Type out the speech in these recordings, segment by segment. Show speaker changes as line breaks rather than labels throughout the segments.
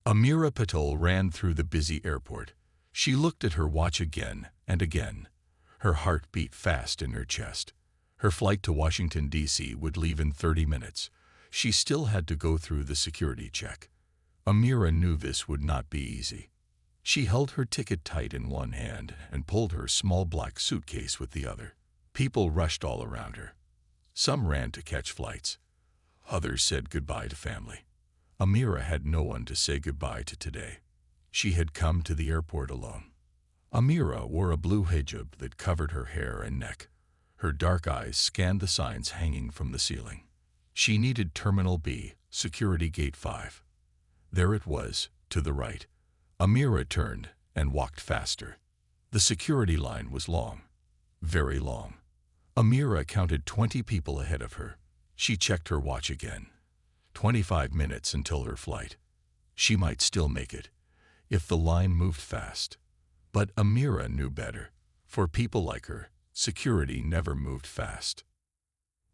Amira Patel ran through the busy airport. She looked at her watch again and again. Her heart beat fast in her chest. Her flight to Washington, D.C. would leave in 30 minutes. She still had to go through the security check. Amira knew this would not be easy. She held her ticket tight in one hand and pulled her small black suitcase with the other. People rushed all around her. Some ran to catch flights. Others said goodbye to family. Amira had no one to say goodbye to today. She had come to the airport alone. Amira wore a blue hijab that covered her hair and neck. Her dark eyes scanned the signs hanging from the ceiling. She needed Terminal B, Security Gate 5. There it was, to the right. Amira turned and walked faster. The security line was long, very long. Amira counted 20 people ahead of her. She checked her watch again. 25 minutes until her flight. She might still make it, if the line moved fast. But Amira knew better. For people like her, security never moved fast.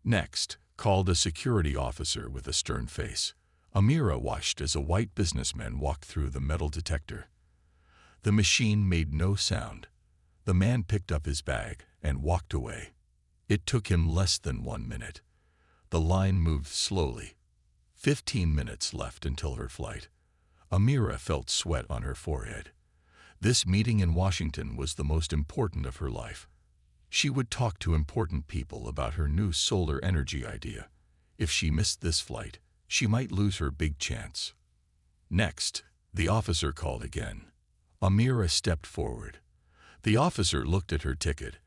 Next, called a security officer with a stern face. Amira watched as a white businessman walked through the metal detector. The machine made no sound. The man picked up his bag and walked away. It took him less than 1 minute. The line moved slowly. 15 minutes left until her flight. Amira felt sweat on her forehead. This meeting in Washington was the most important of her life. She would talk to important people about her new solar energy idea. If she missed this flight, she might lose her big chance. Next, the officer called again. Amira stepped forward. The officer looked at her ticket,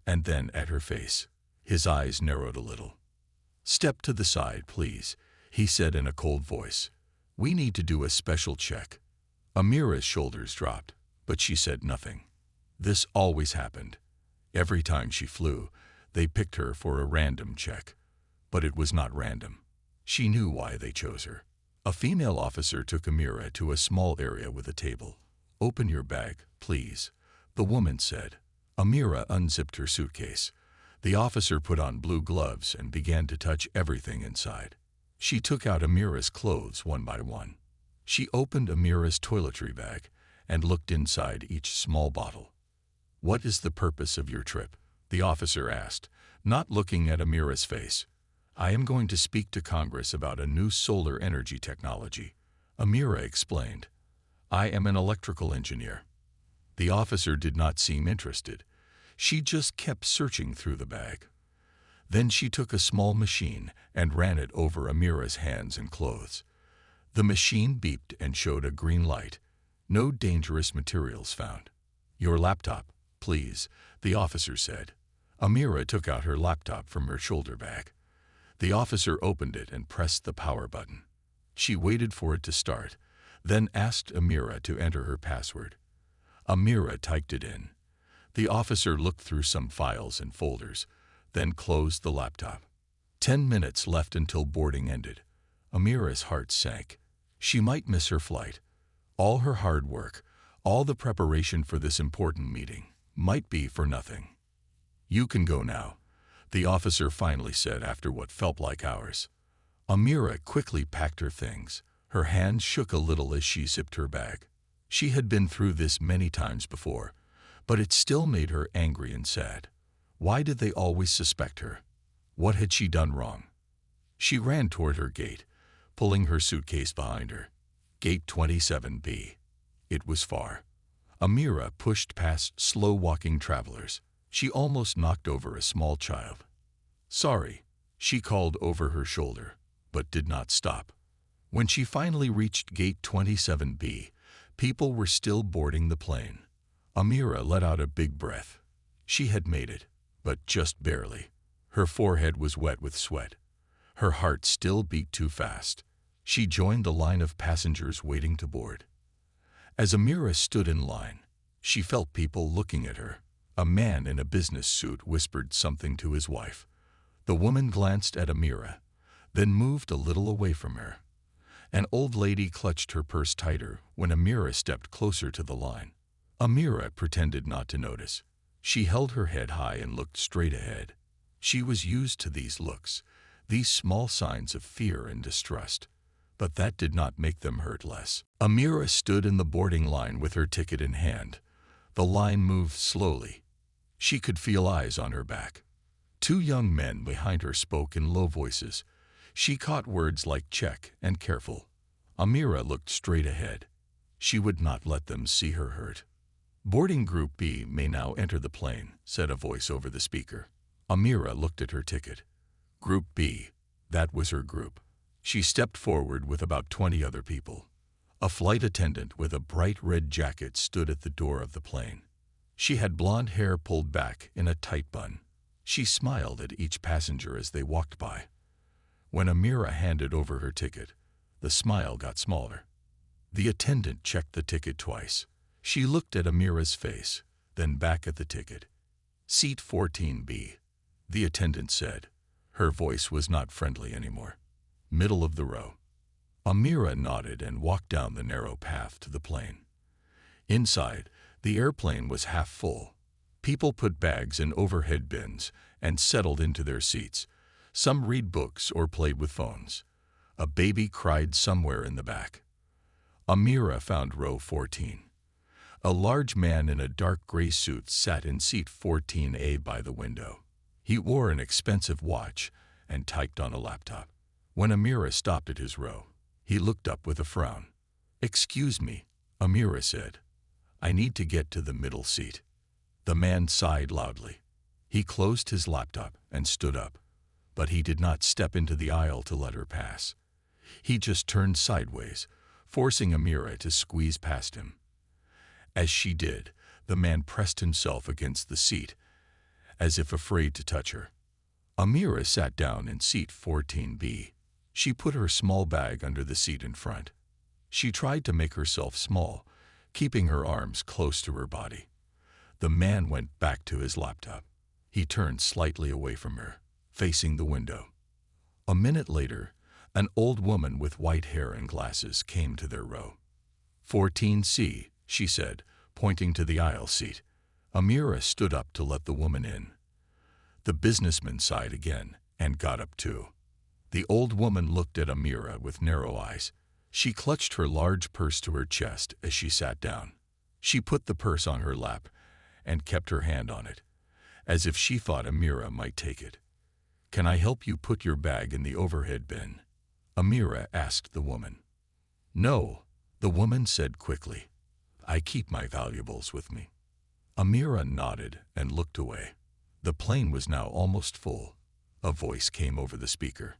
and then at her face. His eyes narrowed a little. "Step to the side, please," he said in a cold voice. "We need to do a special check." Amira's shoulders dropped, but she said nothing. This always happened. Every time she flew, they picked her for a random check. But it was not random. She knew why they chose her. A female officer took Amira to a small area with a table. "Open your bag, please," the woman said. Amira unzipped her suitcase. The officer put on blue gloves and began to touch everything inside. She took out Amira's clothes one by one. She opened Amira's toiletry bag and looked inside each small bottle. "What is the purpose of your trip?" the officer asked, not looking at Amira's face. "I am going to speak to Congress about a new solar energy technology," Amira explained. "I am an electrical engineer." The officer did not seem interested. She just kept searching through the bag. Then she took a small machine and ran it over Amira's hands and clothes. The machine beeped and showed a green light. "No dangerous materials found." "Your laptop, please," the officer said. Amira took out her laptop from her shoulder bag. The officer opened it and pressed the power button. She waited for it to start, then asked Amira to enter her password. Amira typed it in. The officer looked through some files and folders, then closed the laptop. 10 minutes left until boarding ended. Amira's heart sank. She might miss her flight. All her hard work, all the preparation for this important meeting, might be for nothing. "You can go now," the officer finally said after what felt like hours. Amira quickly packed her things. Her hands shook a little as she zipped her bag. She had been through this many times before, but it still made her angry and sad. Why did they always suspect her? What had she done wrong? She ran toward her gate, pulling her suitcase behind her. Gate 27B. It was far. Amira pushed past slow-walking travelers. She almost knocked over a small child. "Sorry," she called over her shoulder, but did not stop. When she finally reached Gate 27B, people were still boarding the plane. Amira let out a big breath. She had made it, but just barely. Her forehead was wet with sweat. Her heart still beat too fast. She joined the line of passengers waiting to board. As Amira stood in line, she felt people looking at her. A man in a business suit whispered something to his wife. The woman glanced at Amira, then moved a little away from her. An old lady clutched her purse tighter when Amira stepped closer to the line. Amira pretended not to notice. She held her head high and looked straight ahead. She was used to these looks, these small signs of fear and distrust. but that did not make them hurt less. Amira stood in the boarding line with her ticket in hand. The line moved slowly. She could feel eyes on her back. Two young men behind her spoke in low voices. She caught words like check and careful. Amira looked straight ahead. She would not let them see her hurt. "Boarding Group B may now enter the plane," said a voice over the speaker. Amira looked at her ticket. Group B. That was her group. She stepped forward with about 20 other people. A flight attendant with a bright red jacket stood at the door of the plane. She had blonde hair pulled back in a tight bun. She smiled at each passenger as they walked by. When Amira handed over her ticket, the smile got smaller. The attendant checked the ticket twice. She looked at Amira's face, then back at the ticket. "Seat 14B, the attendant said. Her voice was not friendly anymore. "Middle of the row." Amira nodded and walked down the narrow path to the plane. Inside, the airplane was half full. People put bags in overhead bins and settled into their seats. Some read books or played with phones. A baby cried somewhere in the back. Amira found row 14. A large man in a dark gray suit sat in seat 14A by the window. He wore an expensive watch and typed on a laptop. When Amira stopped at his row, he looked up with a frown. "Excuse me," Amira said. "I need to get to the middle seat." The man sighed loudly. He closed his laptop and stood up, but he did not step into the aisle to let her pass. He just turned sideways, forcing Amira to squeeze past him. As she did, the man pressed himself against the seat, as if afraid to touch her. Amira sat down in seat 14B. She put her small bag under the seat in front. She tried to make herself small, keeping her arms close to her body. The man went back to his laptop. He turned slightly away from her, facing the window. A minute later, an old woman with white hair and glasses came to their row. 14C, she said, pointing to the aisle seat. Amira stood up to let the woman in. The businessman sighed again and got up too. The old woman looked at Amira with narrow eyes. She clutched her large purse to her chest as she sat down. She put the purse on her lap and kept her hand on it, as if she thought Amira might take it. "Can I help you put your bag in the overhead bin?" Amira asked the woman. "No," the woman said quickly. "I keep my valuables with me." Amira nodded and looked away. The plane was now almost full. A voice came over the speaker.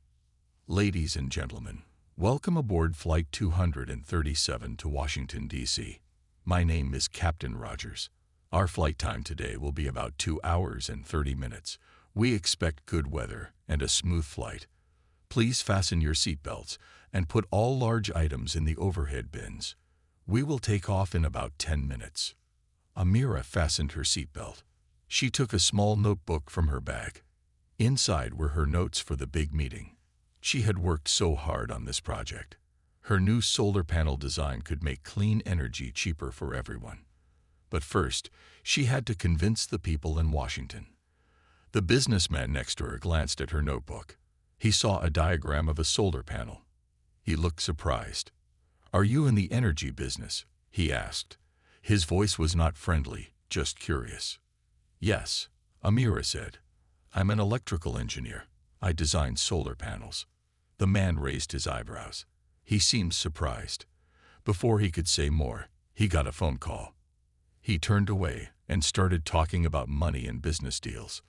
"Ladies and gentlemen, welcome aboard Flight 237 to Washington, D.C. My name is Captain Rogers. Our flight time today will be about 2 hours and 30 minutes. We expect good weather and a smooth flight. Please fasten your seatbelts and put all large items in the overhead bins. We will take off in about 10 minutes. Amira fastened her seatbelt. She took a small notebook from her bag. Inside were her notes for the big meeting. She had worked so hard on this project. Her new solar panel design could make clean energy cheaper for everyone. But first, she had to convince the people in Washington. The businessman next to her glanced at her notebook. He saw a diagram of a solar panel. He looked surprised. "Are you in the energy business?" he asked. His voice was not friendly, just curious. "Yes," Amira said. "I'm an electrical engineer. I design solar panels." The man raised his eyebrows. He seemed surprised. Before he could say more, he got a phone call. He turned away and started talking about money and business deals.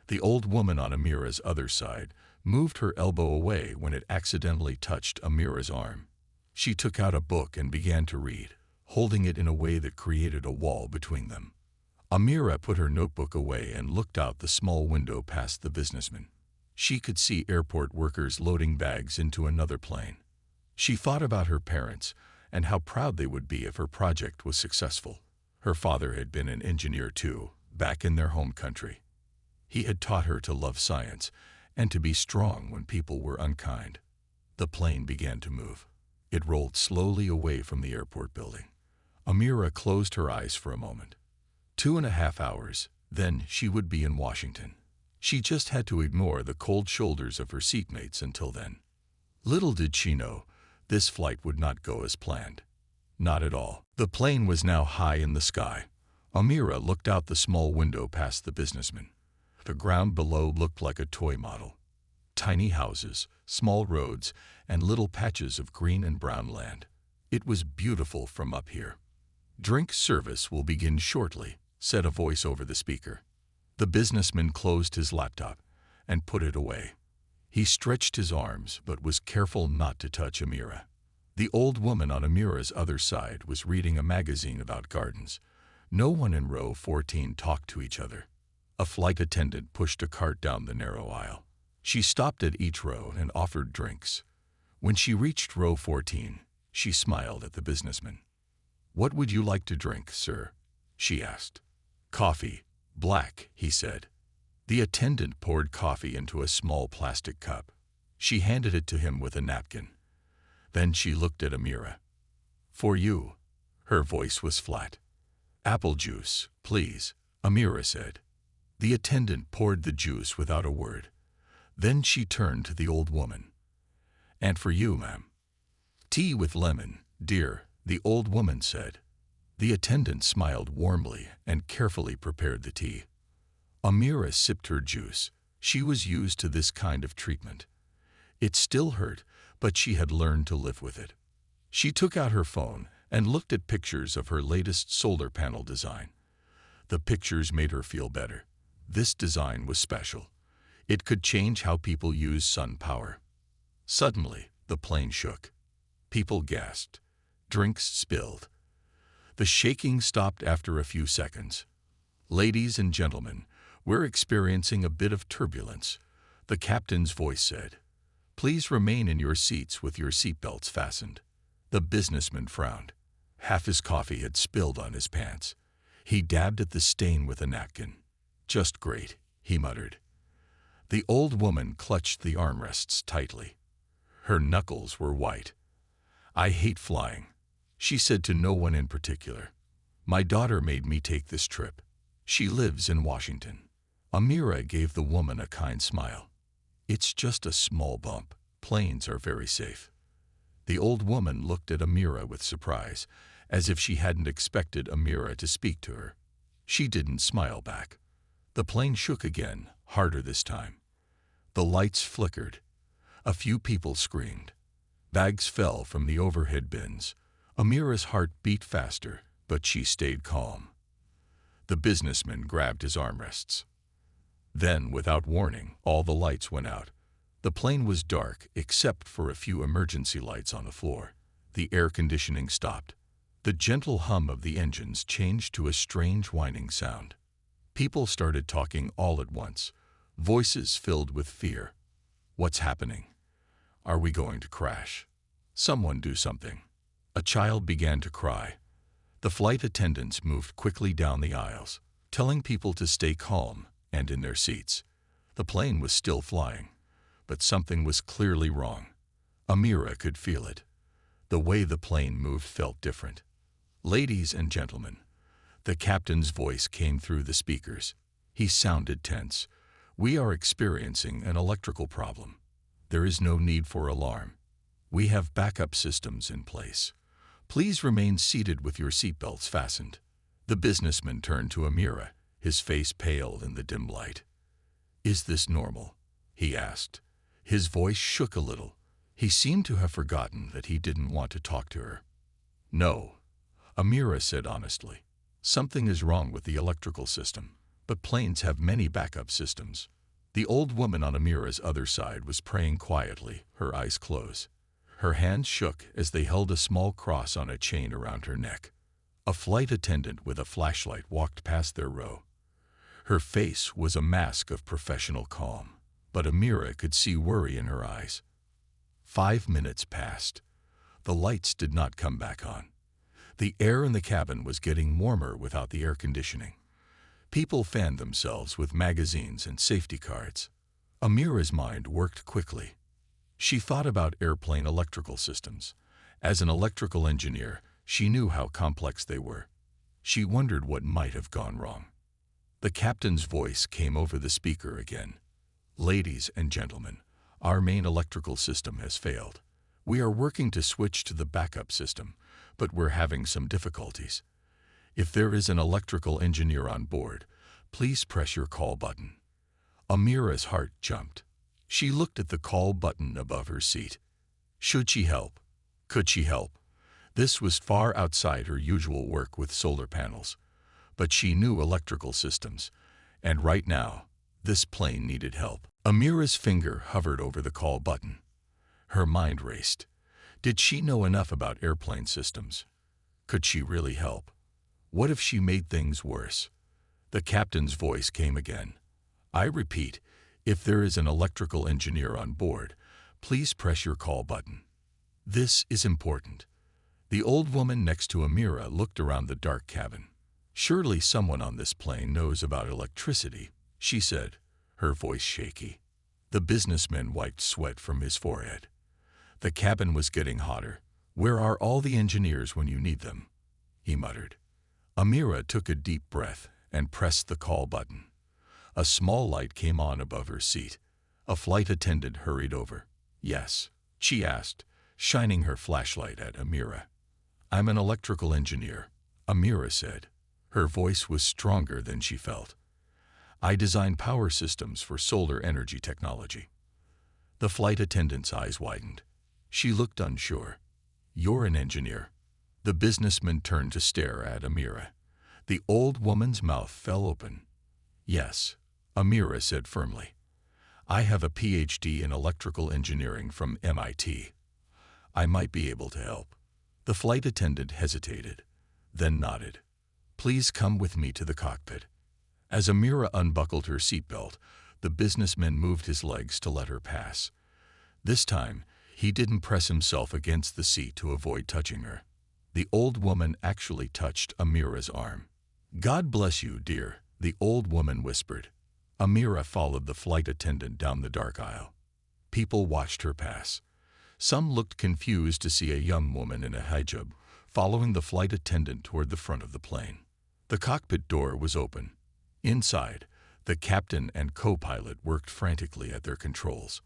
The old woman on Amira's other side moved her elbow away when it accidentally touched Amira's arm. She took out a book and began to read, holding it in a way that created a wall between them. Amira put her notebook away and looked out the small window past the businessman. She could see airport workers loading bags into another plane. She thought about her parents and how proud they would be if her project was successful. Her father had been an engineer too, back in their home country. He had taught her to love science and to be strong when people were unkind. The plane began to move. It rolled slowly away from the airport building. Amira closed her eyes for a moment. 2.5 hours, then she would be in Washington. She just had to ignore the cold shoulders of her seatmates until then. Little did she know, This flight would not go as planned. Not at all. The plane was now high in the sky. Amira looked out the small window past the businessman. The ground below looked like a toy model. Tiny houses, small roads, and little patches of green and brown land. It was beautiful from up here. "Drink service will begin shortly," said a voice over the speaker. The businessman closed his laptop and put it away. He stretched his arms but was careful not to touch Amira. The old woman on Amira's other side was reading a magazine about gardens. No one in row 14 talked to each other. A flight attendant pushed a cart down the narrow aisle. She stopped at each row and offered drinks. When she reached row 14, she smiled at the businessman. "What would you like to drink, sir?" she asked. "Coffee, black," he said. The attendant poured coffee into a small plastic cup. She handed it to him with a napkin. Then she looked at Amira. "For you." Her voice was flat. "Apple juice, please," Amira said. The attendant poured the juice without a word. Then she turned to the old woman. "And for you, ma'am." "Tea with lemon, dear," the old woman said. The attendant smiled warmly and carefully prepared the tea. Amira sipped her juice. She was used to this kind of treatment. It still hurt, but she had learned to live with it. She took out her phone and looked at pictures of her latest solar panel design. The pictures made her feel better. This design was special. It could change how people use sun power. Suddenly, the plane shook. People gasped. Drinks spilled. The shaking stopped after a few seconds. "Ladies and gentlemen, we're experiencing a bit of turbulence," the captain's voice said. "Please remain in your seats with your seatbelts fastened." The businessman frowned. Half his coffee had spilled on his pants. He dabbed at the stain with a napkin. "Just great," he muttered. The old woman clutched the armrests tightly. Her knuckles were white. "I hate flying," she said to no one in particular. "My daughter made me take this trip. She lives in Washington." Amira gave the woman a kind smile. "It's just a small bump. Planes are very safe." The old woman looked at Amira with surprise, as if she hadn't expected Amira to speak to her. She didn't smile back. The plane shook again, harder this time. The lights flickered. A few people screamed. Bags fell from the overhead bins. Amira's heart beat faster, but she stayed calm. The businessman grabbed his armrests. Then, without warning, all the lights went out. The plane was dark, except for a few emergency lights on the floor. The air conditioning stopped. The gentle hum of the engines changed to a strange whining sound. People started talking all at once, voices filled with fear. "What's happening? Are we going to crash? Someone do something." A child began to cry. The flight attendants moved quickly down the aisles, telling people to stay calm and in their seats. The plane was still flying, but something was clearly wrong. Amira could feel it. The way the plane moved felt different. "Ladies and gentlemen," the captain's voice came through the speakers. He sounded tense. "We are experiencing an electrical problem. There is no need for alarm. We have backup systems in place. Please remain seated with your seatbelts fastened." The businessman turned to Amira, his face pale in the dim light. "Is this normal?" he asked. His voice shook a little. He seemed to have forgotten that he didn't want to talk to her. "No," Amira said honestly. "Something is wrong with the electrical system, but planes have many backup systems." The old woman on Amira's other side was praying quietly, her eyes closed. Her hands shook as they held a small cross on a chain around her neck. A flight attendant with a flashlight walked past their row. Her face was a mask of professional calm, but Amira could see worry in her eyes. 5 minutes passed. The lights did not come back on. The air in the cabin was getting warmer without the air conditioning. People fanned themselves with magazines and safety cards. Amira's mind worked quickly. She thought about airplane electrical systems. As an electrical engineer, she knew how complex they were. She wondered what might have gone wrong. The captain's voice came over the speaker again. "Ladies and gentlemen, our main electrical system has failed. We are working to switch to the backup system, but we're having some difficulties. If there is an electrical engineer on board, please press your call button." Amira's heart jumped. She looked at the call button above her seat. Should she help? Could she help? This was far outside her usual work with solar panels. But she knew electrical systems, and right now, this plane needed help. Amira's finger hovered over the call button. Her mind raced. Did she know enough about airplane systems? Could she really help? What if she made things worse? The captain's voice came again. "I repeat, if there is an electrical engineer on board, please press your call button. This is important." The old woman next to Amira looked around the dark cabin. "Surely someone on this plane knows about electricity," she said, her voice shaky. The businessman wiped sweat from his forehead. The cabin was getting hotter. "Where are all the engineers when you need them?" he muttered. Amira took a deep breath and pressed the call button. A small light came on above her seat. A flight attendant hurried over. "Yes?" she asked, shining her flashlight at Amira. "I'm an electrical engineer," Amira said. Her voice was stronger than she felt. "I design power systems for solar energy technology." The flight attendant's eyes widened. She looked unsure. "You're an engineer?" The businessman turned to stare at Amira. The old woman's mouth fell open. "Yes," Amira said firmly. "I have a PhD in electrical engineering from MIT. I might be able to help." The flight attendant hesitated, then nodded. "Please come with me to the cockpit." As Amira unbuckled her seatbelt, the businessman moved his legs to let her pass. This time, he didn't press himself against the seat to avoid touching her. The old woman actually touched Amira's arm. "God bless you, dear," the old woman whispered. Amira followed the flight attendant down the dark aisle. People watched her pass. Some looked confused to see a young woman in a hijab following the flight attendant toward the front of the plane. The cockpit door was open. Inside, the captain and co-pilot worked frantically at their controls.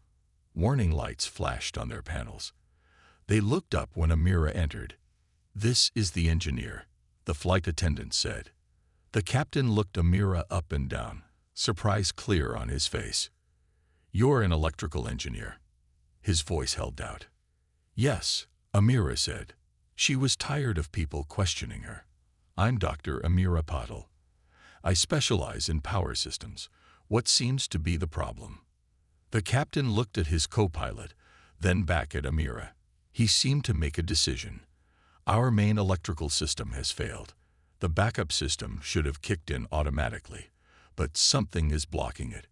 Warning lights flashed on their panels. They looked up when Amira entered. "This is the engineer," the flight attendant said. The captain looked Amira up and down, surprise clear on his face. "You're an electrical engineer?" His voice held doubt. "Yes," Amira said. She was tired of people questioning her. "I'm Dr. Amira Patel. I specialize in power systems. What seems to be the problem?" The captain looked at his co-pilot, then back at Amira. He seemed to make a decision. "Our main electrical system has failed. The backup system should have kicked in automatically, but something is blocking it.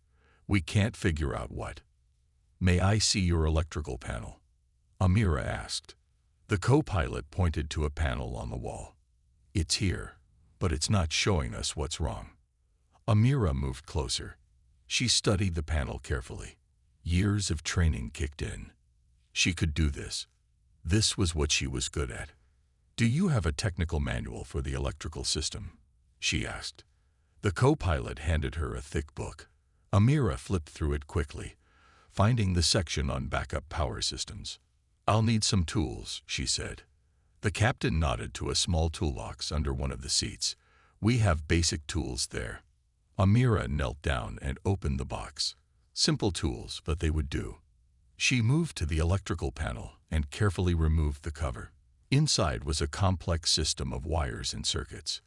We can't figure out what." "May I see your electrical panel?" Amira asked. The co-pilot pointed to a panel on the wall. "It's here, but it's not showing us what's wrong." Amira moved closer. She studied the panel carefully. Years of training kicked in. She could do this. This was what she was good at. "Do you have a technical manual for the electrical system?" she asked. The co-pilot handed her a thick book. Amira flipped through it quickly, finding the section on backup power systems. "I'll need some tools," she said. The captain nodded to a small toolbox under one of the seats. "We have basic tools there." Amira knelt down and opened the box. Simple tools, but they would do. She moved to the electrical panel and carefully removed the cover. Inside was a complex system of wires and circuits.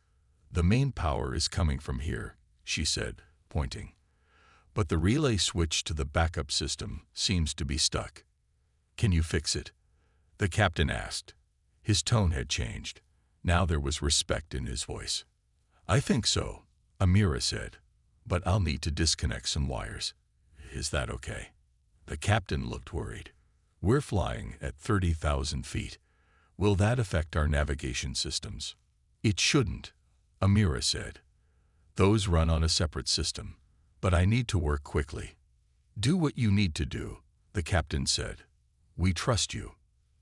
"The main power is coming from here," she said, pointing. "But the relay switch to the backup system seems to be stuck. Can you fix it?" the captain asked. His tone had changed. Now there was respect in his voice. "I think so," Amira said, "but I'll need to disconnect some wires. Is that okay?" The captain looked worried. "We're flying at 30,000 feet. Will that affect our navigation systems?" "It shouldn't," Amira said. "Those run on a separate system, but I need to work quickly." "Do what you need to do," the captain said. "We trust you."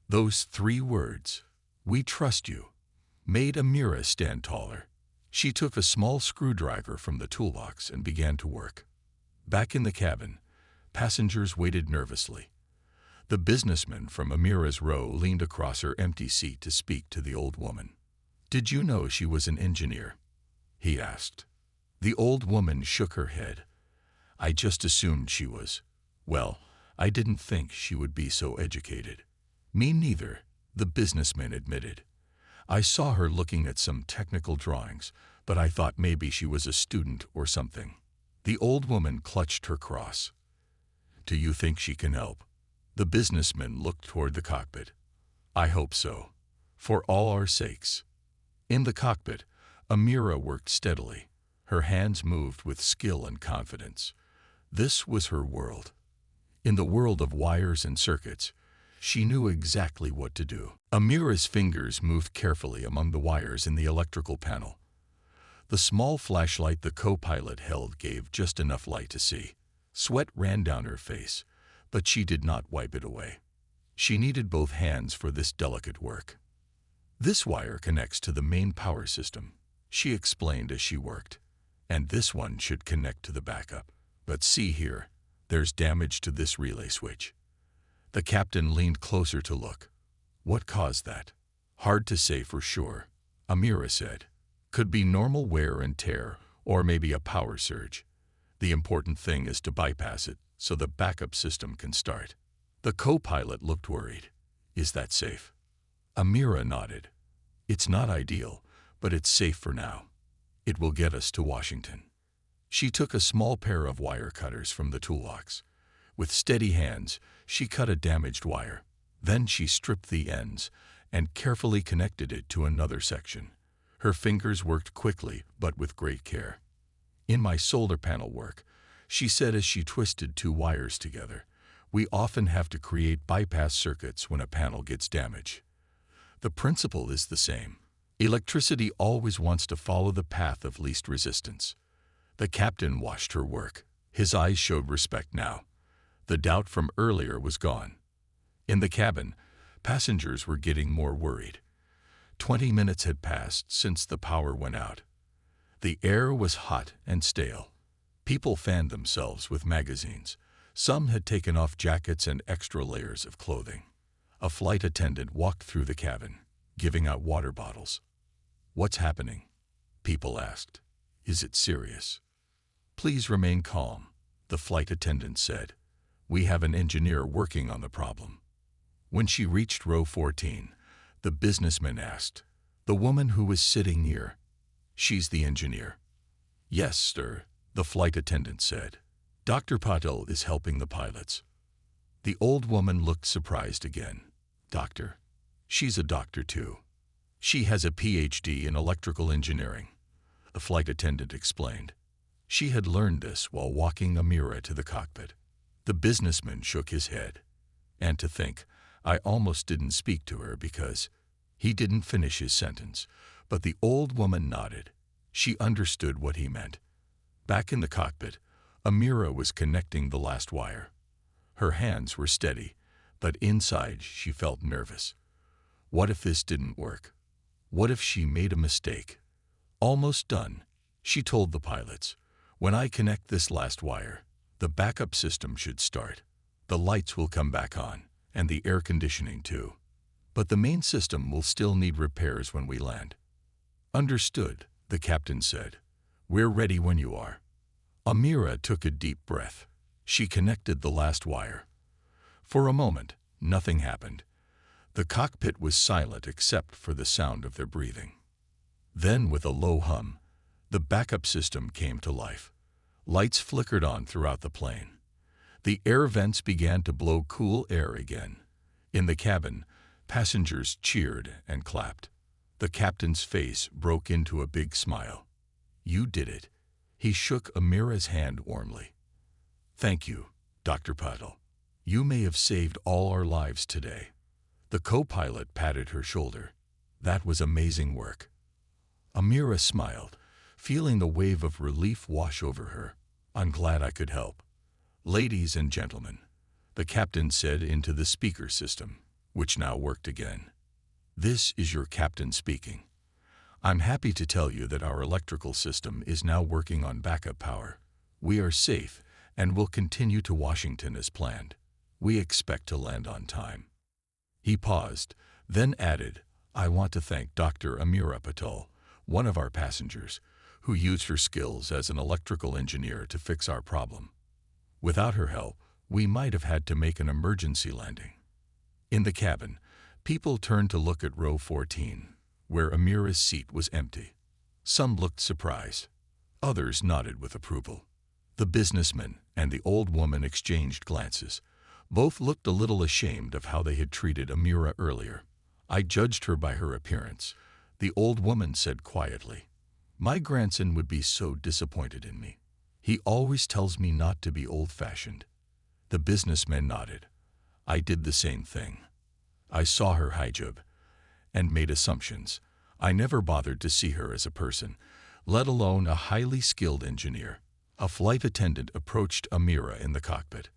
Those 3 words, "we trust you," made Amira stand taller. She took a small screwdriver from the toolbox and began to work. Back in the cabin, passengers waited nervously. The businessman from Amira's row leaned across her empty seat to speak to the old woman. "Did you know she was an engineer?" he asked. The old woman shook her head. "I just assumed she was. Well, I didn't think she would be so educated." "Me neither," the businessman admitted. "I saw her looking at some technical drawings, but I thought maybe she was a student or something." The old woman clutched her cross. "Do you think she can help?" The businessman looked toward the cockpit. "I hope so. For all our sakes." In the cockpit, Amira worked steadily. Her hands moved with skill and confidence. This was her world. In the world of wires and circuits, she knew exactly what to do. Amira's fingers moved carefully among the wires in the electrical panel. The small flashlight the co-pilot held gave just enough light to see. Sweat ran down her face, but she did not wipe it away. She needed both hands for this delicate work. "This wire connects to the main power system," she explained as she worked. "And this one should connect to the backup. But see here, there's damage to this relay switch." The captain leaned closer to look. "What caused that?" "Hard to say for sure," Amira said. "Could be normal wear and tear, or maybe a power surge. The important thing is to bypass it so the backup system can start." The co-pilot looked worried. "Is that safe?" Amira nodded. "It's not ideal, but it's safe for now. It will get us to Washington." She took a small pair of wire cutters from the toolbox. With steady hands, she cut a damaged wire. Then she stripped the ends and carefully connected it to another section. Her fingers worked quickly, but with great care. "In my solar panel work," she said as she twisted two wires together, "we often have to create bypass circuits when a panel gets damaged. The principle is the same. Electricity always wants to follow the path of least resistance." The captain watched her work. His eyes showed respect now. The doubt from earlier was gone. In the cabin, passengers were getting more worried. 20 minutes had passed since the power went out. The air was hot and stale. People fanned themselves with magazines. Some had taken off jackets and extra layers of clothing. A flight attendant walked through the cabin, giving out water bottles. "What's happening?" people asked. "Is it serious?" "Please remain calm," the flight attendant said. "We have an engineer working on the problem." When she reached row 14, the businessman asked, "The woman who was sitting near, she's the engineer?" "Yes, sir," the flight attendant said. "Dr. Patel is helping the pilots." The old woman looked surprised again. "Doctor?" "She's a doctor too. She has a PhD in electrical engineering," the flight attendant explained. She had learned this while walking Amira to the cockpit. The businessman shook his head. "And to think, I almost didn't speak to her because—" He didn't finish his sentence, but the old woman nodded. She understood what he meant. Back in the cockpit, Amira was connecting the last wire. Her hands were steady, but inside she felt nervous. What if this didn't work? What if she made a mistake? "Almost done," she told the pilots. "When I connect this last wire, the backup system should start. The lights will come back on, and the air conditioning too. But the main system will still need repairs when we land." "Understood," the captain said. "We're ready when you are." Amira took a deep breath. She connected the last wire. For a moment, nothing happened. The cockpit was silent except for the sound of their breathing. Then, with a low hum, the backup system came to life. Lights flickered on throughout the plane. The air vents began to blow cool air again. In the cabin, passengers cheered and clapped. The captain's face broke into a big smile. "You did it." He shook Amira's hand warmly. "Thank you, Dr. Patel. You may have saved all our lives today." The co-pilot patted her shoulder. "That was amazing work." Amira smiled, feeling the wave of relief wash over her. "I'm glad I could help." "Ladies and gentlemen," the captain said into the speaker system, which now worked again. "This is your captain speaking. I'm happy to tell you that our electrical system is now working on backup power. We are safe and will continue to Washington as planned. We expect to land on time." He paused, then added, "I want to thank Dr. Amira Patel, one of our passengers, who used her skills as an electrical engineer to fix our problem. Without her help, we might have had to make an emergency landing." In the cabin, people turned to look at row 14, where Amira's seat was empty. Some looked surprised. Others nodded with approval. The businessman and the old woman exchanged glances. Both looked a little ashamed of how they had treated Amira earlier. "I judged her by her appearance," the old woman said quietly. "My grandson would be so disappointed in me. He always tells me not to be old-fashioned." The businessman nodded. "I did the same thing. I saw her hijab and made assumptions. I never bothered to see her as a person, let alone a highly skilled engineer." A flight attendant approached Amira in the cockpit.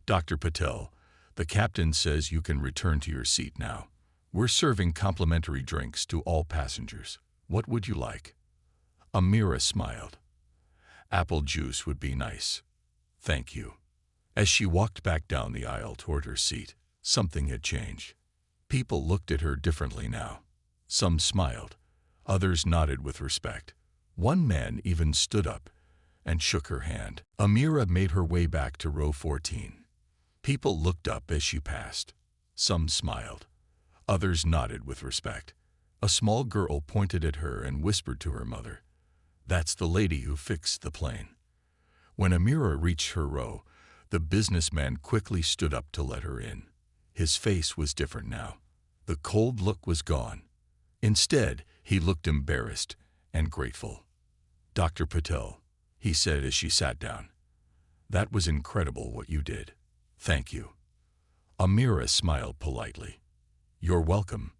"Dr. Patel, the captain says you can return to your seat now. We're serving complimentary drinks to all passengers. What would you like?" Amira smiled. "Apple juice would be nice. Thank you." As she walked back down the aisle toward her seat, something had changed. People looked at her differently now. Some smiled. Others nodded with respect. One man even stood up and shook her hand. Amira made her way back to row 14. People looked up as she passed. Some smiled. Others nodded with respect. A small girl pointed at her and whispered to her mother, "That's the lady who fixed the plane." When Amira reached her row, the businessman quickly stood up to let her in. His face was different now. The cold look was gone. Instead, he looked embarrassed and grateful. "Dr. Patel," he said as she sat down, "that was incredible what you did. Thank you." Amira smiled politely. "You're welcome,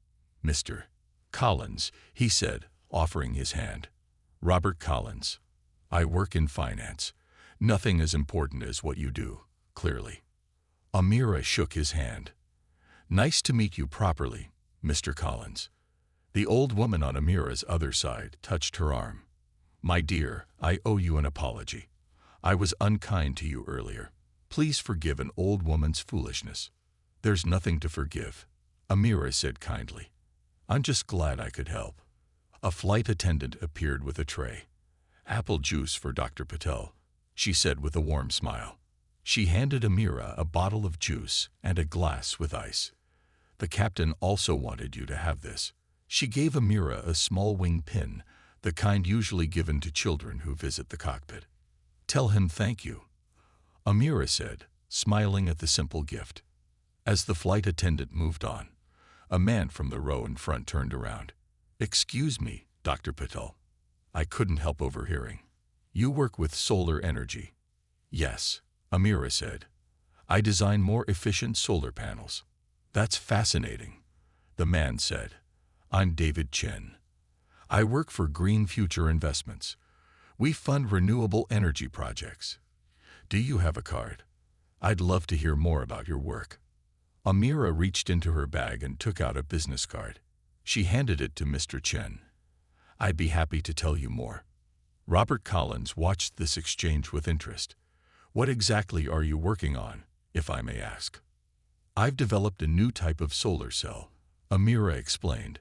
Mr. Collins," he said, offering his hand. "Robert Collins. I work in finance. Nothing as important as what you do, clearly." Amira shook his hand. "Nice to meet you properly, Mr. Collins." The old woman on Amira's other side touched her arm. "My dear, I owe you an apology. I was unkind to you earlier. Please forgive an old woman's foolishness." "There's nothing to forgive," Amira said kindly. "I'm just glad I could help." A flight attendant appeared with a tray. "Apple juice for Dr. Patel," she said with a warm smile. She handed Amira a bottle of juice and a glass with ice. "The captain also wanted you to have this." She gave Amira a small wing pin, the kind usually given to children who visit the cockpit. "Tell him thank you," Amira said, smiling at the simple gift. As the flight attendant moved on, a man from the row in front turned around. "Excuse me, Dr. Patel. I couldn't help overhearing. You work with solar energy." "Yes," Amira said. "I design more efficient solar panels." "That's fascinating," the man said. "I'm David Chen. I work for Green Future Investments. We fund renewable energy projects. Do you have a card? I'd love to hear more about your work." Amira reached into her bag and took out a business card. She handed it to Mr. Chen. "I'd be happy to tell you more." Robert Collins watched this exchange with interest. "What exactly are you working on, if I may ask?" "I've developed a new type of solar cell," Amira explained.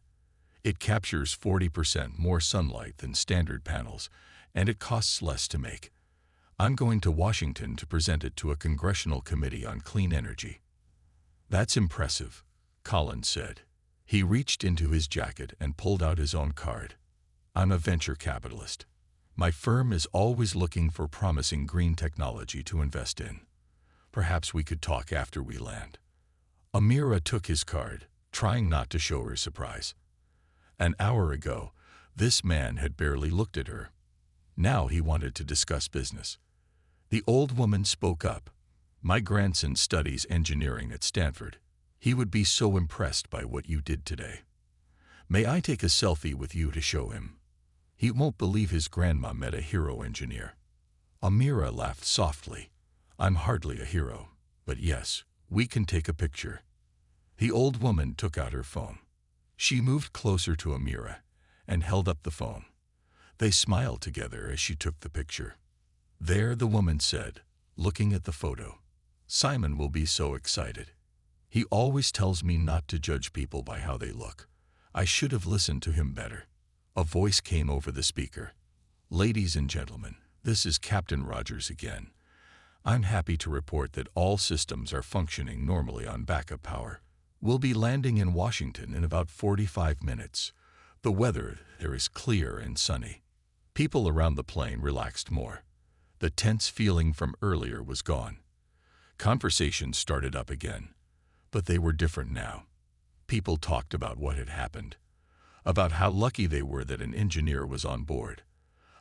"It captures 40% more sunlight than standard panels, and it costs less to make. I'm going to Washington to present it to a congressional committee on clean energy." "That's impressive," Collins said. He reached into his jacket and pulled out his own card. "I'm a venture capitalist. My firm is always looking for promising green technology to invest in. Perhaps we could talk after we land." Amira took his card, trying not to show her surprise. An hour ago, this man had barely looked at her. Now he wanted to discuss business. The old woman spoke up. "My grandson studies engineering at Stanford. He would be so impressed by what you did today. May I take a selfie with you to show him? He won't believe his grandma met a hero engineer." Amira laughed softly. "I'm hardly a hero, but yes, we can take a picture." The old woman took out her phone. She moved closer to Amira and held up the phone. They smiled together as she took the picture. "There," the woman said, looking at the photo. Simon will be so excited. He always tells me not to judge people by how they look. I should have listened to him better. A voice came over the speaker. Ladies and gentlemen, this is Captain Rogers again. I'm happy to report that all systems are functioning normally on backup power. We'll be landing in Washington in about 45 minutes. The weather there is clear and sunny. People around the plane relaxed more. The tense feeling from earlier was gone. Conversations started up again, but they were different now. People talked about what had happened, about how lucky they were that an engineer was on board,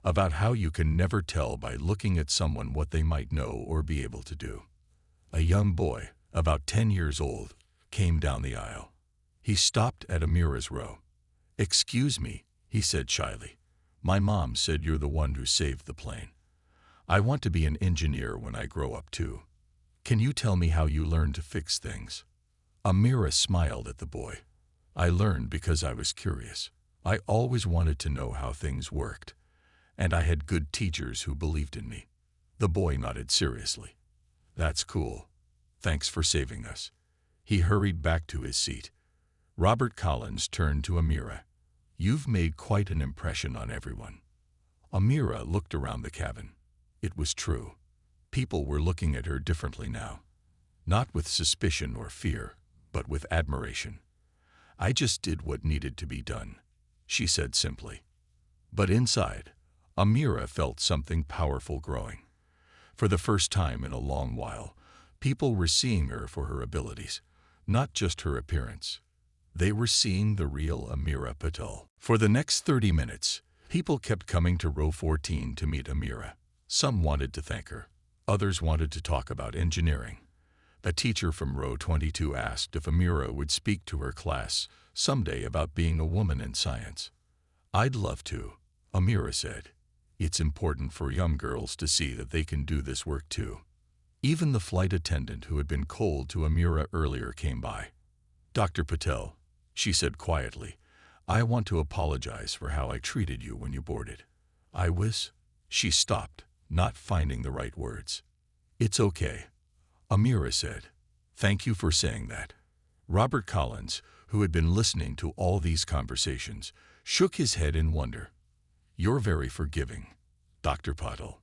about how you can never tell by looking at someone what they might know or be able to do. A young boy, about 10 years old, came down the aisle. He stopped at Amira's row. "Excuse me," he said shyly. "My mom said you're the one who saved the plane. I want to be an engineer when I grow up too. Can you tell me how you learned to fix things?" Amira smiled at the boy. "I learned because I was curious. I always wanted to know how things worked, and I had good teachers who believed in me." The boy nodded seriously. "That's cool. Thanks for saving us." He hurried back to his seat. Robert Collins turned to Amira. "You've made quite an impression on everyone." Amira looked around the cabin. It was true. People were looking at her differently now. Not with suspicion or fear, but with admiration. "I just did what needed to be done," she said simply. But inside, Amira felt something powerful growing. For the first time in a long while, people were seeing her for her abilities, not just her appearance. They were seeing the real Amira Patel. For the next 30 minutes, people kept coming to row 14 to meet Amira. Some wanted to thank her. Others wanted to talk about engineering. A teacher from row 22 asked if Amira would speak to her class someday about being a woman in science. "I'd love to," Amira said. "It's important for young girls to see that they can do this work too." Even the flight attendant who had been cold to Amira earlier came by. "Dr. Patel," she said quietly, "I want to apologize for how I treated you when you boarded." She stopped, not finding the right words. "It's okay," Amira said. "Thank you for saying that." Robert Collins, who had been listening to all these conversations, shook his head in wonder. "You're very forgiving, Dr. Patel.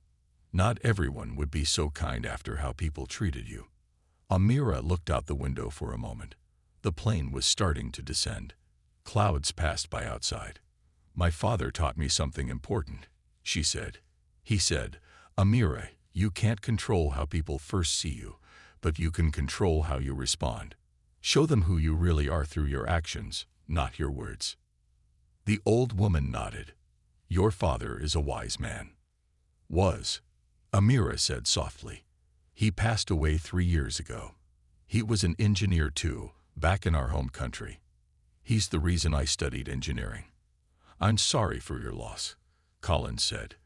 Not everyone would be so kind after how people treated you." Amira looked out the window for a moment. The plane was starting to descend. Clouds passed by outside. "My father taught me something important," she said. He said, "Amira, you can't control how people first see you, but you can control how you respond. Show them who you really are through your actions, not your words." The old woman nodded. "Your father is a wise man." "Was," Amira said softly. "He passed away 3 years ago. He was an engineer too, back in our home country. He's the reason I studied engineering." "I'm sorry for your loss," Collins said.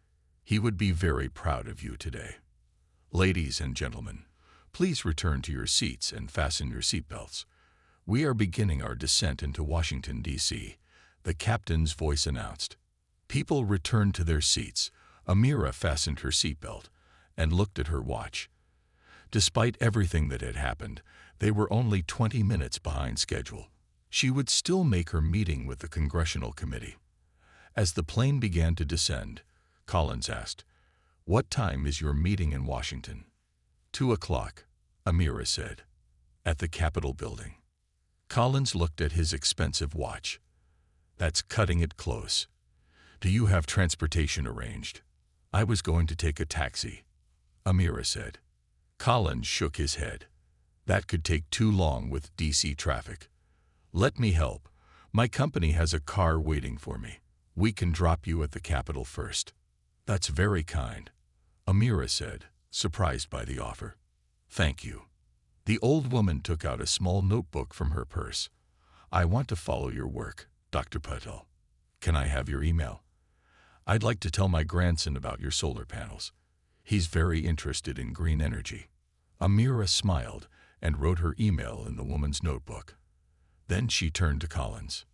"He would be very proud of you today." Ladies and gentlemen, please return to your seats and fasten your seatbelts. We are beginning our descent into Washington, D.C., the captain's voice announced. People returned to their seats. Amira fastened her seatbelt and looked at her watch. Despite everything that had happened, they were only 20 minutes behind schedule. She would still make her meeting with the Congressional Committee. As the plane began to descend, Collins asked, "What time is your meeting in Washington?" 2:00, Amira said. "At the Capitol building." Collins looked at his expensive watch. "That's cutting it close. Do you have transportation arranged?" "I was going to take a taxi," Amira said. Collins shook his head. "That could take too long with DC traffic. Let me help. My company has a car waiting for me. We can drop you at the Capitol first." "That's very kind," Amira said, surprised by the offer. "Thank you." The old woman took out a small notebook from her purse. "I want to follow your work, Dr. Patel. Can I have your email? I'd like to tell my grandson about your solar panels. He's very interested in green energy." Amira smiled and wrote her email in the woman's notebook. Then she turned to Collins.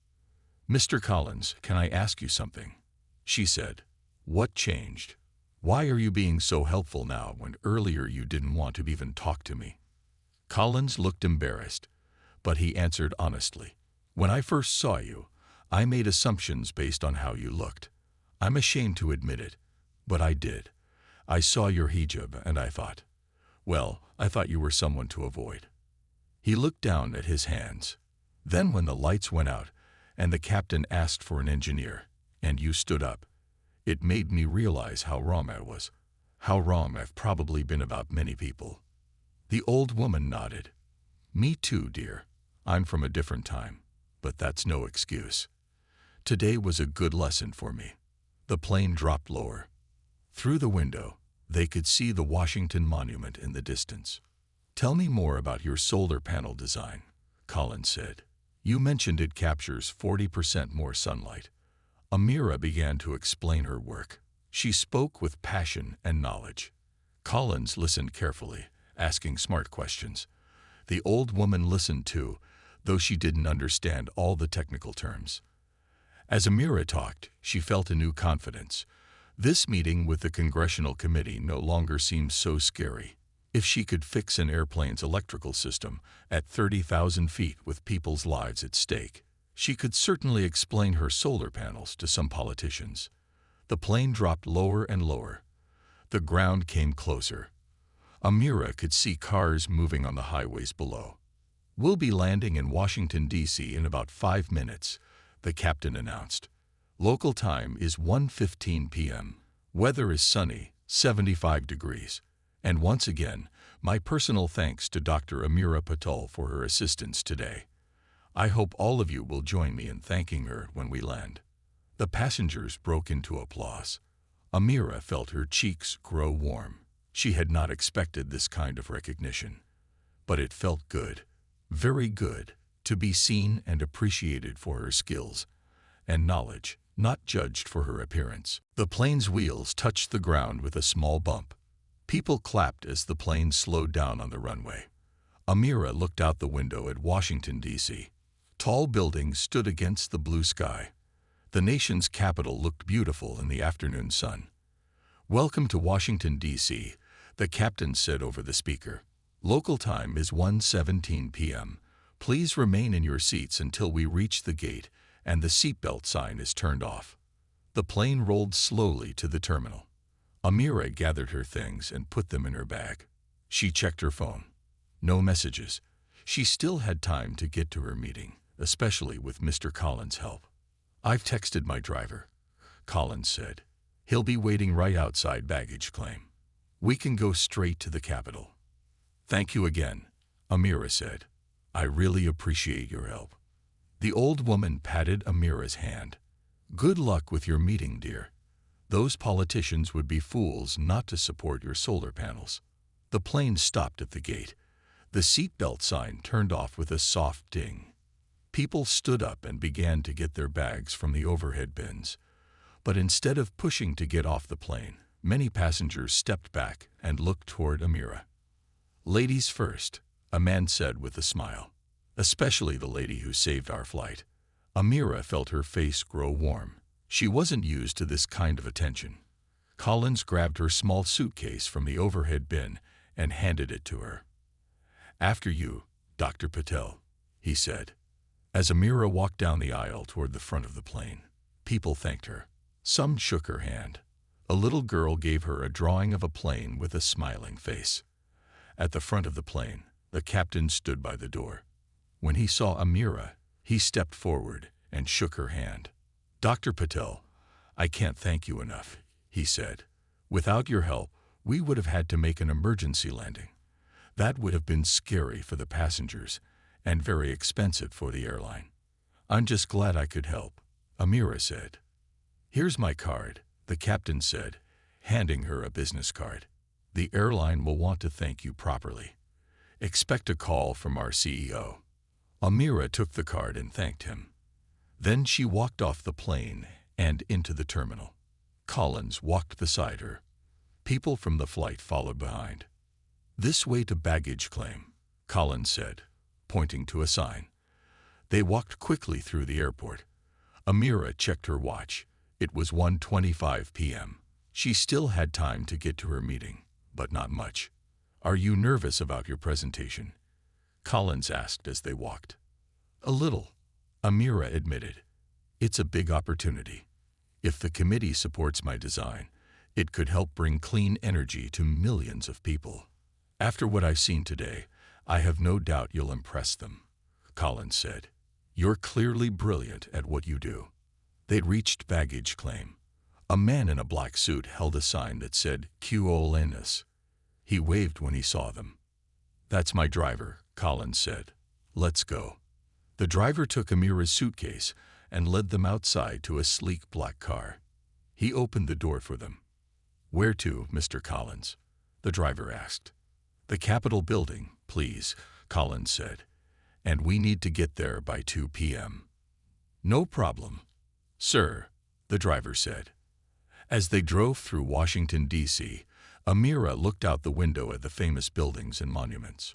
"Mr. Collins, can I ask you something?" she said. "What changed? Why are you being so helpful now when earlier you didn't want to even talk to me?" Collins looked embarrassed, but he answered honestly. When I first saw you, I made assumptions based on how you looked. I'm ashamed to admit it, but I did. I saw your hijab and I thought, well, I thought you were someone to avoid. He looked down at his hands. Then when the lights went out and the captain asked for an engineer, and you stood up, it made me realize how wrong I was. How wrong I've probably been about many people. The old woman nodded. Me too, dear. I'm from a different time, but that's no excuse. Today was a good lesson for me. The plane dropped lower. Through the window, they could see the Washington Monument in the distance. Tell me more about your solar panel design, Collins said. You mentioned it captures 40% more sunlight. Amira began to explain her work. She spoke with passion and knowledge. Collins listened carefully, asking smart questions. The old woman listened too, though she didn't understand all the technical terms. As Amira talked, she felt a new confidence. This meeting with the Congressional Committee no longer seemed so scary. If she could fix an airplane's electrical system at 30,000 feet with people's lives at stake, she could certainly explain her solar panels to some politicians. The plane dropped lower and lower. The ground came closer. Amira could see cars moving on the highways below. We'll be landing in Washington, D.C. in about 5 minutes, the captain announced. Local time is 1:15 p.m. Weather is sunny, 75 degrees. And once again, my personal thanks to Dr. Amira Patel for her assistance today. I hope all of you will join me in thanking her when we land. The passengers broke into applause. Amira felt her cheeks grow warm. She had not expected this kind of recognition. But it felt good, very good, to be seen and appreciated for her skills and knowledge, not judged for her appearance. The plane's wheels touched the ground with a small bump. People clapped as the plane slowed down on the runway. Amira looked out the window at Washington, D.C. Tall buildings stood against the blue sky. The nation's capital looked beautiful in the afternoon sun. Welcome to Washington, D.C., the captain said over the speaker. Local time is 1:17 p.m. Please remain in your seats until we reach the gate and the seatbelt sign is turned off. The plane rolled slowly to the terminal. Amira gathered her things and put them in her bag. She checked her phone. No messages. She still had time to get to her meeting, especially with Mr. Collins' help. I've texted my driver, Collins said. He'll be waiting right outside baggage claim. We can go straight to the Capitol. Thank you again, Amira said. I really appreciate your help. The old woman patted Amira's hand. Good luck with your meeting, dear. Those politicians would be fools not to support your solar panels. The plane stopped at the gate. The seatbelt sign turned off with a soft ding. People stood up and began to get their bags from the overhead bins. But instead of pushing to get off the plane, many passengers stepped back and looked toward Amira. Ladies first, a man said with a smile. Especially the lady who saved our flight. Amira felt her face grow warm. She wasn't used to this kind of attention. Collins grabbed her small suitcase from the overhead bin and handed it to her. After you, Dr. Patel, he said. As Amira walked down the aisle toward the front of the plane, people thanked her. Some shook her hand. A little girl gave her a drawing of a plane with a smiling face. At the front of the plane, the captain stood by the door. When he saw Amira, he stepped forward and shook her hand. Dr. Patel, I can't thank you enough, he said. Without your help, we would have had to make an emergency landing. That would have been scary for the passengers and very expensive for the airline. I'm just glad I could help, Amira said. Here's my card, the captain said, handing her a business card. The airline will want to thank you properly. Expect a call from our CEO. Amira took the card and thanked him. Then she walked off the plane and into the terminal. Collins walked beside her. People from the flight followed behind. This way to baggage claim, Collins said, pointing to a sign. They walked quickly through the airport. Amira checked her watch. It was 1:25 p.m. She still had time to get to her meeting, but not much. Are you nervous about your presentation? Collins asked as they walked. A little, Amira admitted. It's a big opportunity. If the committee supports my design, it could help bring clean energy to millions of people. After what I've seen today, I have no doubt you'll impress them, Collins said. You're clearly brilliant at what you do. They'd reached baggage claim. A man in a black suit held a sign that said QOLNS. He waved when he saw them. That's my driver, Collins said. Let's go. The driver took Amira's suitcase and led them outside to a sleek black car. He opened the door for them. Where to, Mr. Collins? The driver asked. The Capitol building, please, Collins said. And we need to get there by 2 p.m. No problem, sir, the driver said. As they drove through Washington, D.C., Amira looked out the window at the famous buildings and monuments.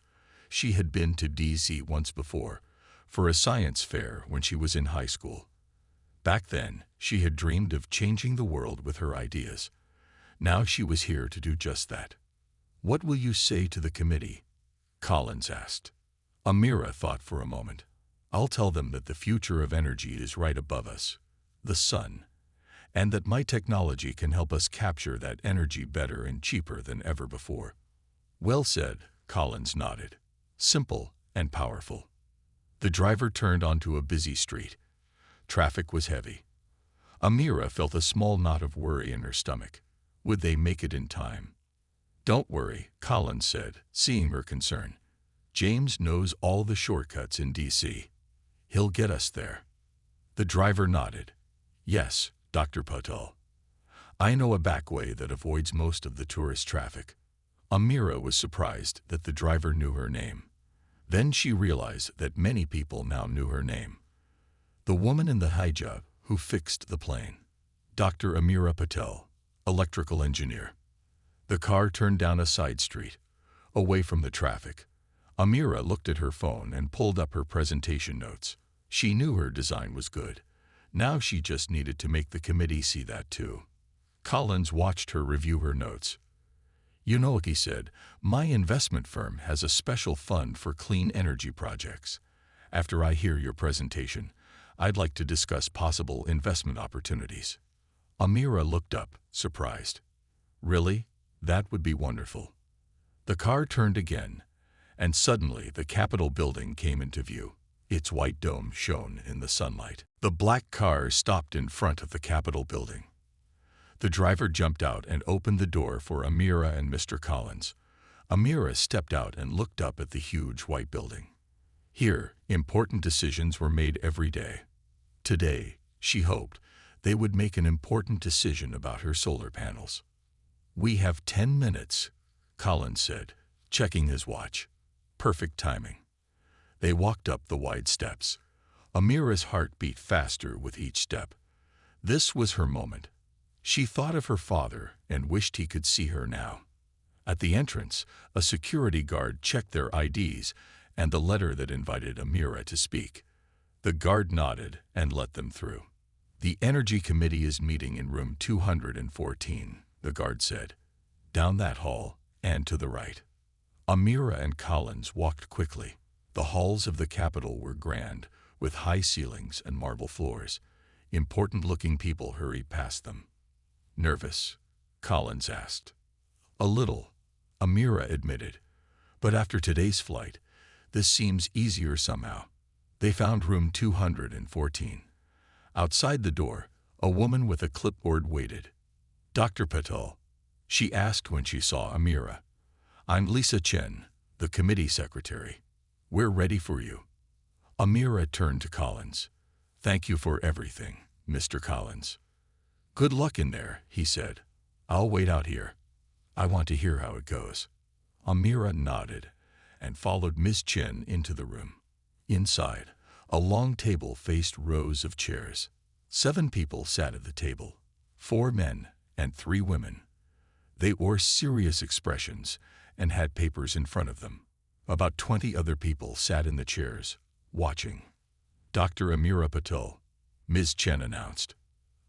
She had been to D.C. once before, for a science fair when she was in high school. Back then, she had dreamed of changing the world with her ideas. Now she was here to do just that. What will you say to the committee? Collins asked. Amira thought for a moment. I'll tell them that the future of energy is right above us, the sun, and that my technology can help us capture that energy better and cheaper than ever before. Well said, Collins nodded. Simple and powerful. The driver turned onto a busy street. Traffic was heavy. Amira felt a small knot of worry in her stomach. Would they make it in time? Don't worry, Collins said, seeing her concern. James knows all the shortcuts in D.C. He'll get us there. The driver nodded. Yes, Dr. Patel. I know a back way that avoids most of the tourist traffic. Amira was surprised that the driver knew her name. Then she realized that many people now knew her name. The woman in the hijab who fixed the plane. Dr. Amira Patel, electrical engineer. The car turned down a side street, away from the traffic. Amira looked at her phone and pulled up her presentation notes. She knew her design was good. Now she just needed to make the committee see that too. Collins watched her review her notes. You know, he said, my investment firm has a special fund for clean energy projects. After I hear your presentation, I'd like to discuss possible investment opportunities. Amira looked up, surprised. Really? That would be wonderful. The car turned again, and suddenly the Capitol building came into view. Its white dome shone in the sunlight. The black car stopped in front of the Capitol building. The driver jumped out and opened the door for Amira and Mr. Collins. Amira stepped out and looked up at the huge white building. Here, important decisions were made every day. Today, she hoped, they would make an important decision about her solar panels. We have 10 minutes, Collins said, checking his watch. Perfect timing. They walked up the wide steps. Amira's heart beat faster with each step. This was her moment. She thought of her father and wished he could see her now. At the entrance, a security guard checked their IDs and the letter that invited Amira to speak. The guard nodded and let them through. The Energy Committee is meeting in room 214, the guard said. Down that hall and to the right. Amira and Collins walked quickly. The halls of the Capitol were grand, with high ceilings and marble floors. Important-looking people hurried past them. Nervous? Collins asked. A little, Amira admitted. But after today's flight, this seems easier somehow. They found room 214. Outside the door, a woman with a clipboard waited. Dr. Patel, she asked when she saw Amira. I'm Lisa Chen, the committee secretary. We're ready for you. Amira turned to Collins. Thank you for everything, Mr. Collins. Good luck in there, he said. I'll wait out here. I want to hear how it goes. Amira nodded and followed Ms. Chen into the room. Inside, a long table faced rows of chairs. 7 people sat at the table, 4 men and 3 women. They wore serious expressions and had papers in front of them. About 20 other people sat in the chairs, watching. Dr. Amira Patel, Ms. Chen announced.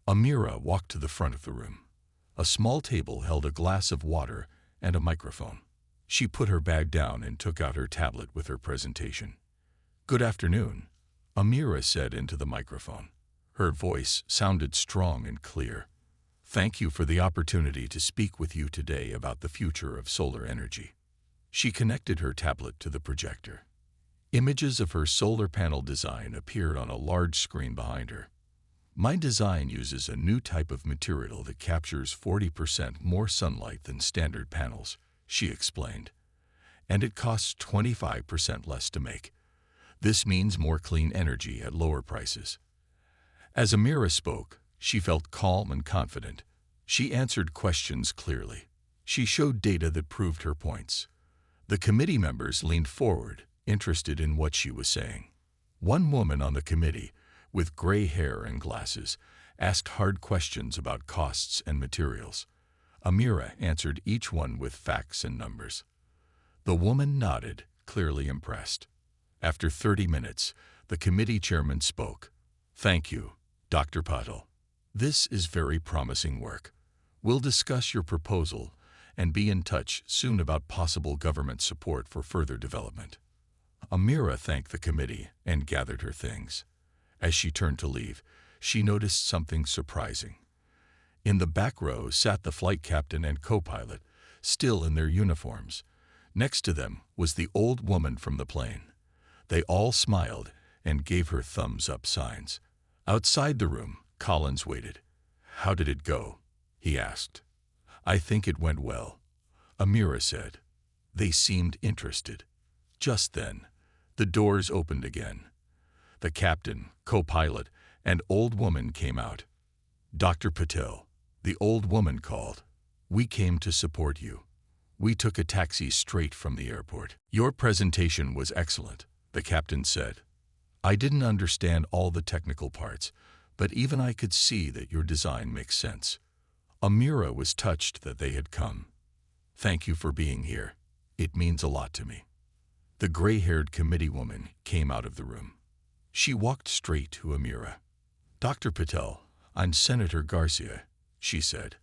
Amira walked to the front of the room. A small table held a glass of water and a microphone. She put her bag down and took out her tablet with her presentation. "Good afternoon," Amira said into the microphone. Her voice sounded strong and clear. "Thank you for the opportunity to speak with you today about the future of solar energy." She connected her tablet to the projector. Images of her solar panel design appeared on a large screen behind her. "My design uses a new type of material that captures 40% more sunlight than standard panels," she explained. "And it costs 25% less to make. This means more clean energy at lower prices." As Amira spoke, she felt calm and confident. She answered questions clearly. She showed data that proved her points. The committee members leaned forward, interested in what she was saying. One woman on the committee, with gray hair and glasses, asked hard questions about costs and materials. Amira answered each one with facts and numbers. The woman nodded, clearly impressed. After 30 minutes, the committee chairman spoke. "Thank you, Dr. Patel. This is very promising work. We'll discuss your proposal and be in touch soon about possible government support for further development." Amira thanked the committee and gathered her things. As she turned to leave, she noticed something surprising. In the back row sat the flight captain and co-pilot, still in their uniforms. Next to them was the old woman from the plane. They all smiled and gave her thumbs-up signs. Outside the room, Collins waited. "How did it go?" he asked. "I think it went well," Amira said. They seemed interested. Just then, the doors opened again. The captain, co-pilot, and old woman came out. "Dr. Patel," the old woman called. "We came to support you. We took a taxi straight from the airport." "Your presentation was excellent," the captain said. "I didn't understand all the technical parts, but even I could see that your design makes sense." Amira was touched that they had come. "Thank you for being here. It means a lot to me." The gray-haired committee woman came out of the room. She walked straight to Amira. "Dr. Patel, I'm Senator Garcia," she said.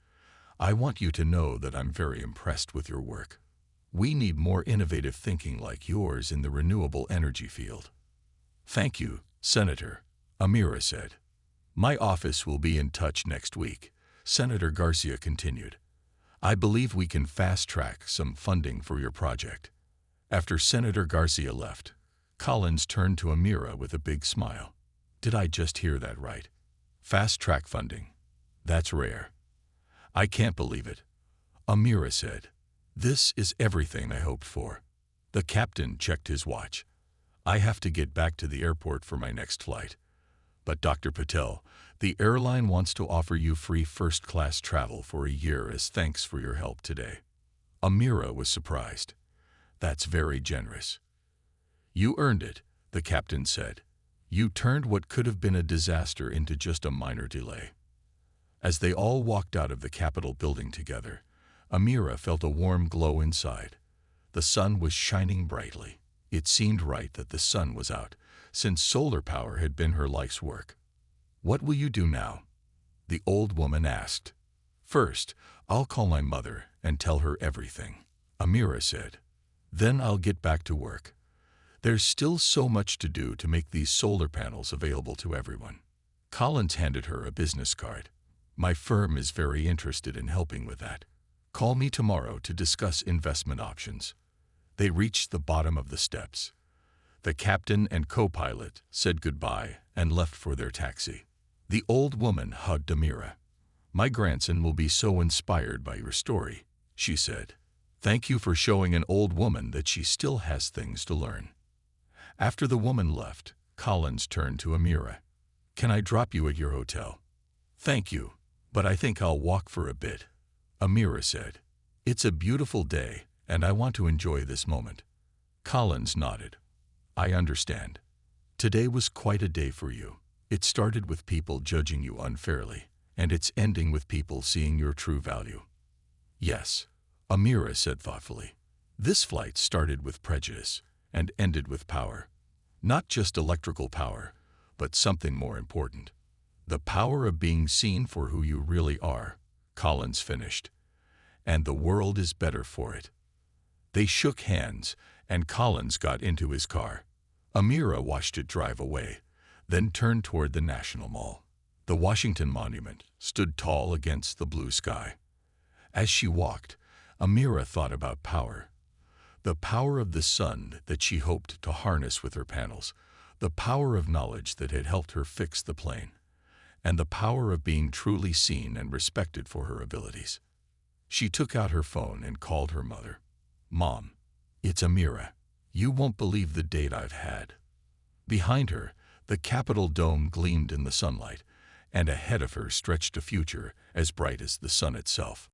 "I want you to know that I'm very impressed with your work. We need more innovative thinking like yours in the renewable energy field." "Thank you, Senator," Amira said. "My office will be in touch next week," Senator Garcia continued. "I believe we can fast-track some funding for your project." After Senator Garcia left, Collins turned to Amira with a big smile. "Did I just hear that right? Fast-track funding. That's rare." "I can't believe it," Amira said. "This is everything I hoped for." The captain checked his watch. "I have to get back to the airport for my next flight. But Dr. Patel, the airline wants to offer you free first-class travel for a year as thanks for your help today." Amira was surprised. "That's very generous." "You earned it," the captain said. "You turned what could have been a disaster into just a minor delay." As they all walked out of the Capitol building together, Amira felt a warm glow inside. The sun was shining brightly. It seemed right that the sun was out, since solar power had been her life's work. "What will you do now?" the old woman asked. "First, I'll call my mother and tell her everything," Amira said. "Then I'll get back to work. There's still so much to do to make these solar panels available to everyone." Collins handed her a business card. "My firm is very interested in helping with that. Call me tomorrow to discuss investment options." They reached the bottom of the steps. The captain and co-pilot said goodbye and left for their taxi. The old woman hugged Amira. "My grandson will be so inspired by your story," she said. "Thank you for showing an old woman that she still has things to learn." After the woman left, Collins turned to Amira. "Can I drop you at your hotel?" "Thank you, but I think I'll walk for a bit," Amira said. "It's a beautiful day, and I want to enjoy this moment." Collins nodded. "I understand. Today was quite a day for you. It started with people judging you unfairly, and it's ending with people seeing your true value." "Yes," Amira said thoughtfully. "This flight started with prejudice and ended with power. Not just electrical power, but something more important. The power of being seen for who you really are," Collins finished. "And the world is better for it." They shook hands, and Collins got into his car. Amira watched it drive away, then turned toward the National Mall. The Washington Monument stood tall against the blue sky. As she walked, Amira thought about power. The power of the sun that she hoped to harness with her panels, the power of knowledge that had helped her fix the plane, and the power of being truly seen and respected for her abilities. She took out her phone and called her mother. "Mom, it's Amira. You won't believe the date I've had." Behind her, the Capitol dome gleamed in the sunlight, and ahead of her stretched a future as bright as the sun itself.